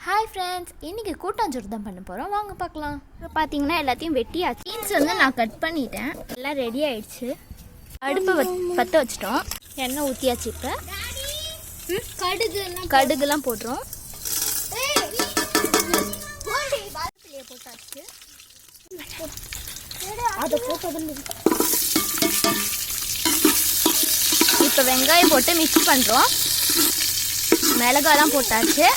Hi friends, இன்றைக்கி கூட்டாஞ்சோறு தான் பண்ண போகிறோம். வாங்க பார்க்கலாம். இப்போ பார்த்தீங்கன்னா எல்லாத்தையும் வெட்டியாச்சு. பீன்ஸ் வந்து நான் கட் பண்ணிட்டேன். எல்லாம் ரெடி ஆகிடுச்சு. அடுப்பு பற்ற வச்சிட்டோம். எண்ணெய் ஊற்றியாச்சு. இப்போ கடுகுலாம் போட்டுரும். போட்டாச்சு. இப்போ வெங்காயம் போட்டு மிக்ஸ் பண்ணுறோம். மிளகாலாம் போட்டாச்சு.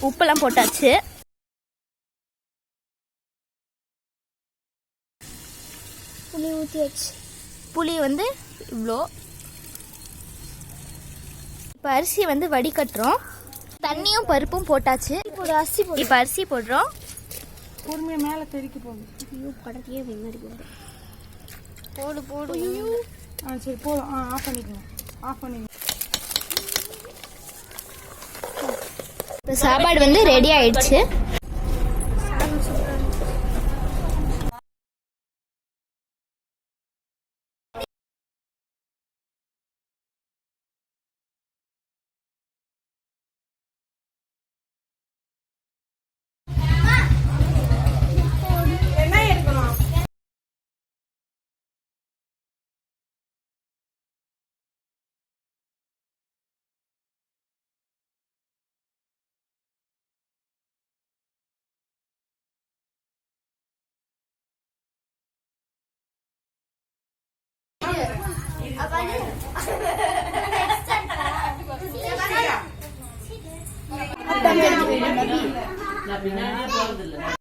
உப்பெல்லாம் போட்டாச்சு. புளி ஊற்றியாச்சு. புளி வந்து இவ்வளோ. இப்போ அரிசி வந்து வடிகட்டுறோம். தண்ணியும் பருப்பும் போட்டாச்சு. இப்போ அரிசி போடுறோம். பொறுமையாக மேலே தெறிக்க போகுது. கடத்தையே முன்னாடி போடு போடு. சரி போதும். ஆஃப் பண்ணிக்கணும். ஆஃப் பண்ணிக்கணும். இப்போ சாப்பாடு வந்து ரெடி ஆயிடுச்சு.